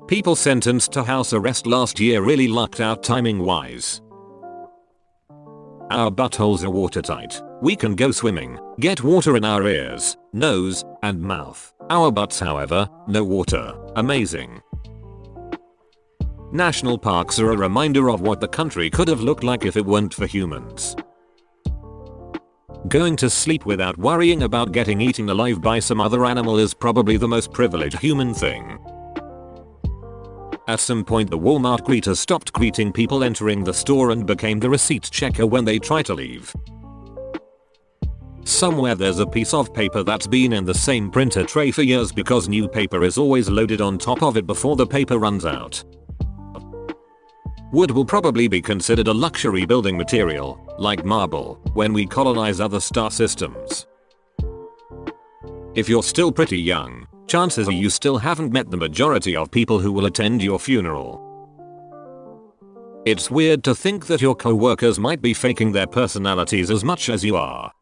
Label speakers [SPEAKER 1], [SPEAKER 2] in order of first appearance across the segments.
[SPEAKER 1] People sentenced to house arrest last year really lucked out timing wise. Our buttholes are watertight. We can go swimming, get water in our ears, nose, and mouth. Our butts, however, no water. Amazing. National parks are a reminder of what the country could have looked like if it weren't for humans. Going to sleep without worrying about getting eaten alive by some other animal is probably the most privileged human thing. At some point the Walmart greeter stopped greeting people entering the store and became the receipt checker when they try to leave. Somewhere there's a piece of paper that's been in the same printer tray for years because new paper is always loaded on top of it before the paper runs out. Wood will probably be considered a luxury building material, like marble, when we colonize other star systems. If you're still pretty young, chances are you still haven't met the majority of people who will attend your funeral. It's weird to think that your co-workers might be faking their personalities as much as you are.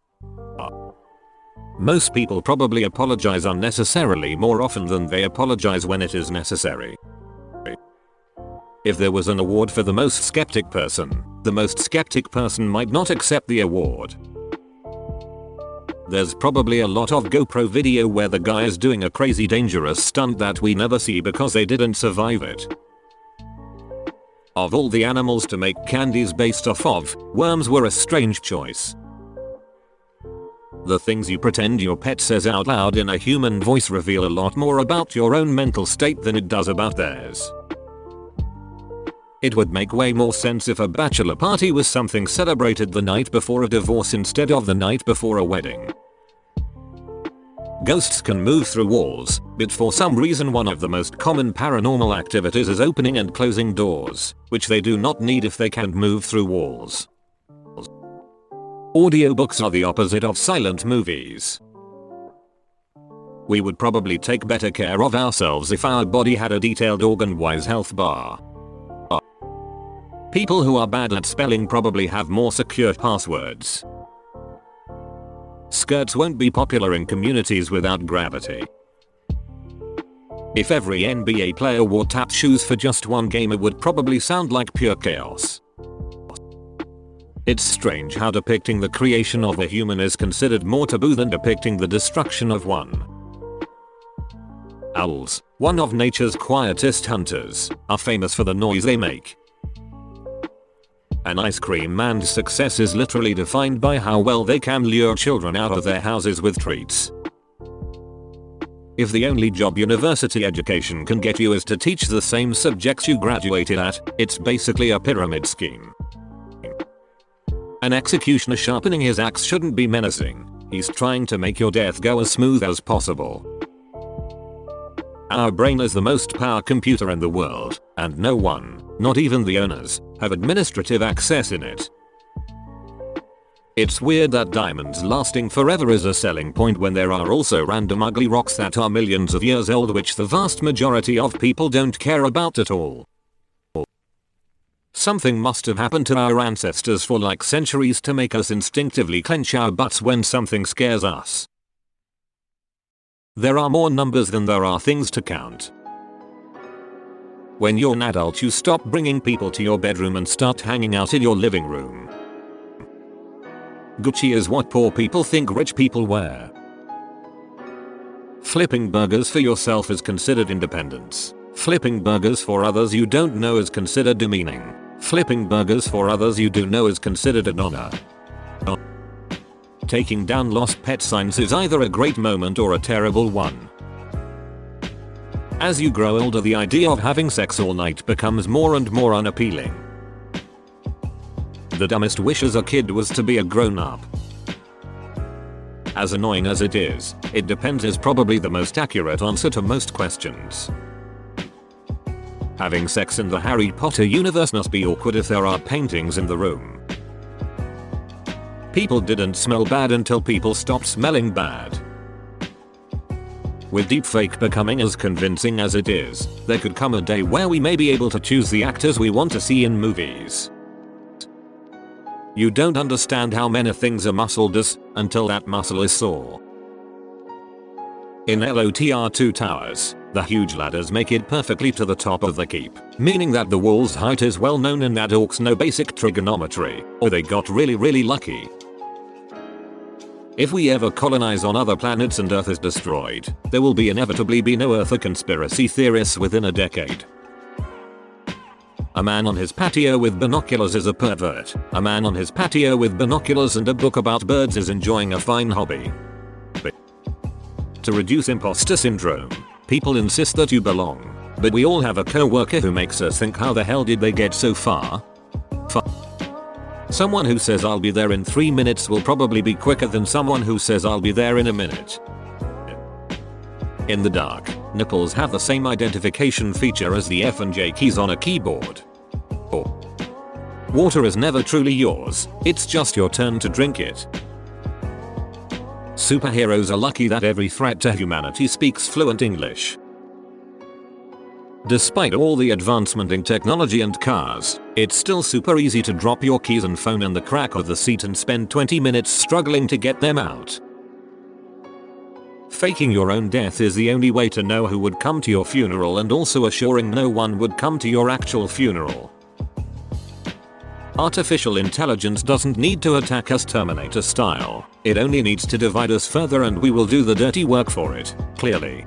[SPEAKER 1] Most people probably apologize unnecessarily more often than they apologize when it is necessary. If there was an award for the most skeptic person, the most skeptic person might not accept the award. There's probably a lot of GoPro video where the guy is doing a crazy dangerous stunt that we never see because they didn't survive it. Of all the animals to make candies based off of, worms were a strange choice. The things you pretend your pet says out loud in a human voice reveal a lot more about your own mental state than it does about theirs. It would make way more sense if a bachelor party was something celebrated the night before a divorce instead of the night before a wedding. Ghosts can move through walls, but for some reason one of the most common paranormal activities is opening and closing doors, which they do not need if they can't move through walls. Audiobooks are the opposite of silent movies. We would probably take better care of ourselves if our body had a detailed organ-wise health bar. People who are bad at spelling probably have more secure passwords. Skirts won't be popular in communities without gravity. If every NBA player wore tap shoes for just one game, it would probably sound like pure chaos. It's strange how depicting the creation of a human is considered more taboo than depicting the destruction of one. Owls, one of nature's quietest hunters, are famous for the noise they make. An ice cream man's success is literally defined by how well they can lure children out of their houses with treats. If the only job university education can get you is to teach the same subjects you graduated at, it's basically a pyramid scheme. An executioner sharpening his axe shouldn't be menacing. He's trying to make your death go as smooth as possible. Our brain is the most powerful computer in the world, and no one, not even the owners, have administrative access in it. It's weird that diamonds lasting forever is a selling point when there are also random ugly rocks that are millions of years old which the vast majority of people don't care about at all. Something must have happened to our ancestors for like centuries to make us instinctively clench our butts when something scares us. There are more numbers than there are things to count. When you're an adult, you stop bringing people to your bedroom and start hanging out in your living room. Gucci is what poor people think rich people wear. Flipping burgers for yourself is considered independence. Flipping burgers for others you don't know is considered demeaning. Flipping burgers for others you do know is considered an honor. Taking down lost pet signs is either a great moment or a terrible one. As you grow older, the idea of having sex all night becomes more and more unappealing. The dumbest wish as a kid was to be a grown-up. As annoying as it is, it depends is probably the most accurate answer to most questions. Having sex in the Harry Potter universe must be awkward if there are paintings in the room. People didn't smell bad until people stopped smelling bad. With deepfake becoming as convincing as it is, there could come a day where we may be able to choose the actors we want to see in movies. You don't understand how many things a muscle does until that muscle is sore. In LOTR2 towers, the huge ladders make it perfectly to the top of the keep, meaning that the wall's height is well known and that orcs know basic trigonometry, or they got really lucky. If we ever colonize on other planets and Earth is destroyed, there will inevitably be no Earther conspiracy theorists within a decade. A man on his patio with binoculars is a pervert. A man on his patio with binoculars and a book about birds is enjoying a fine hobby. To reduce imposter syndrome, people insist that you belong, but we all have a co-worker who makes us think, how the hell did they get so far? Someone who says I'll be there in 3 minutes will probably be quicker than someone who says I'll be there in a minute. In the dark, nipples have the same identification feature as the F and J keys on a keyboard. Water is never truly yours, it's just your turn to drink it. Superheroes are lucky that every threat to humanity speaks fluent English. Despite all the advancement in technology and cars, it's still super easy to drop your keys and phone in the crack of the seat and spend 20 minutes struggling to get them out. Faking your own death is the only way to know who would come to your funeral and also assuring no one would come to your actual funeral. Artificial intelligence doesn't need to attack us Terminator style, it only needs to divide us further and we will do the dirty work for it, clearly.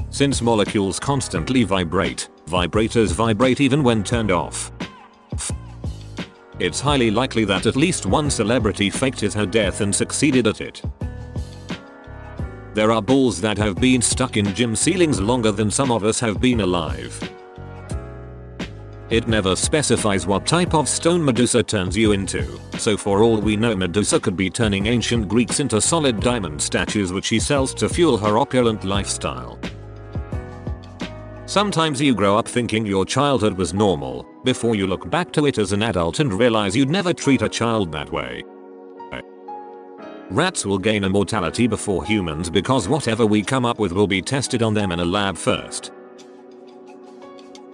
[SPEAKER 1] Since molecules constantly vibrate, vibrators vibrate even when turned off. It's highly likely that at least one celebrity faked her death and succeeded at it. There are balls that have been stuck in gym ceilings longer than some of us have been alive. It never specifies what type of stone Medusa turns you into, so for all we know Medusa could be turning ancient Greeks into solid diamond statues which she sells to fuel her opulent lifestyle. Sometimes you grow up thinking your childhood was normal, before you look back to it as an adult and realize you'd never treat a child that way. Rats will gain immortality before humans because whatever we come up with will be tested on them in a lab first.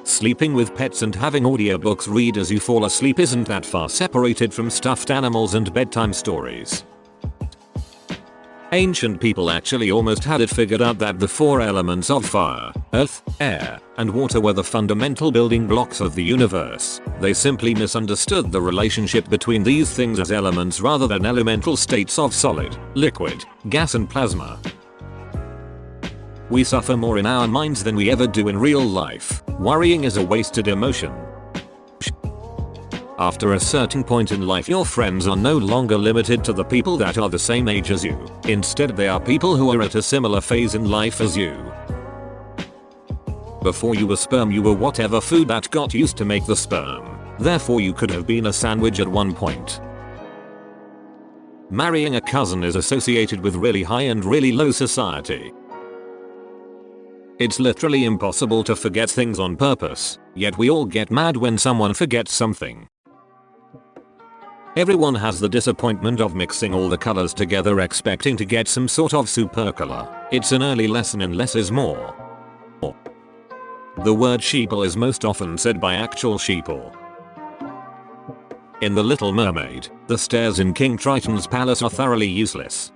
[SPEAKER 1] Sleeping with pets and having audiobooks read as you fall asleep isn't that far separated from stuffed animals and bedtime stories. Ancient people actually almost had it figured out that the 4 elements of fire, earth, air, and water were the fundamental building blocks of the universe. They simply misunderstood the relationship between these things as elements rather than elemental states of solid, liquid, gas and plasma. We suffer more in our minds than we ever do in real life. Worrying is a wasted emotion. After a certain point in life, your friends are no longer limited to the people that are the same age as you. Instead, they are people who are at a similar phase in life as you. Before you were sperm, you were whatever food that got used to make the sperm. Therefore, you could have been a sandwich at one point. Marrying a cousin is associated with really high and really low society. It's literally impossible to forget things on purpose, yet we all get mad when someone forgets something. Everyone has the disappointment of mixing all the colors together expecting to get some sort of supercolor. It's an early lesson in less is more. The word sheeple is most often said by actual sheeple. In The Little Mermaid, the stairs in King Triton's palace are thoroughly useless.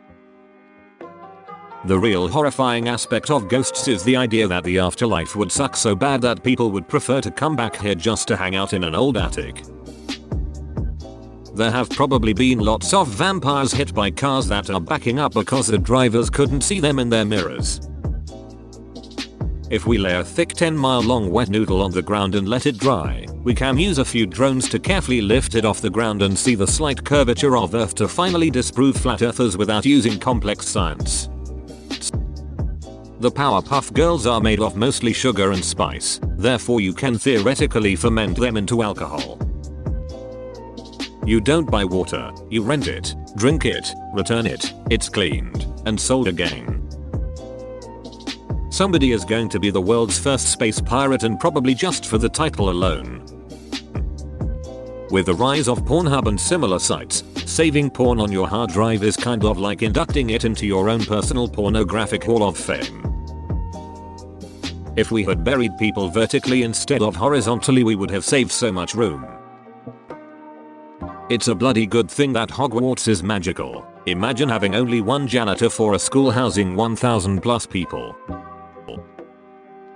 [SPEAKER 1] The real horrifying aspect of ghosts is the idea that the afterlife would suck so bad that people would prefer to come back here just to hang out in an old attic. There have probably been lots of vampires hit by cars that are backing up because the drivers couldn't see them in their mirrors. If we lay a thick 10-mile-long wet noodle on the ground and let it dry, we can use a few drones to carefully lift it off the ground and see the slight curvature of Earth to finally disprove flat earthers without using complex science. The Powerpuff Girls are made of mostly sugar and spice, therefore you can theoretically ferment them into alcohol. You don't buy water, you rent it, drink it, return it, it's cleaned, and sold again. Somebody is going to be the world's first space pirate, and probably just for the title alone. With the rise of Pornhub and similar sites, saving porn on your hard drive is kind of like inducting it into your own personal pornographic hall of fame. If we had buried people vertically instead of horizontally, we would have saved so much room. It's a bloody good thing that Hogwarts is magical. Imagine having only one janitor for a school housing 1,000 plus people.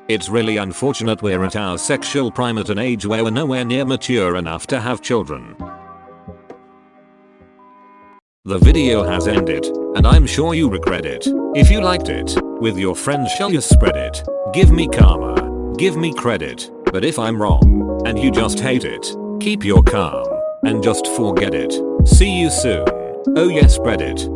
[SPEAKER 1] It's really unfortunate we're at our sexual prime at an age where we're nowhere near mature enough to have children. The video has ended, and I'm sure you regret it. If you liked it, with your friends shall you spread it? Give me karma, give me credit, but if I'm wrong, and you just hate it, keep your calm, and just forget it. See you soon. Oh yeah, spread it.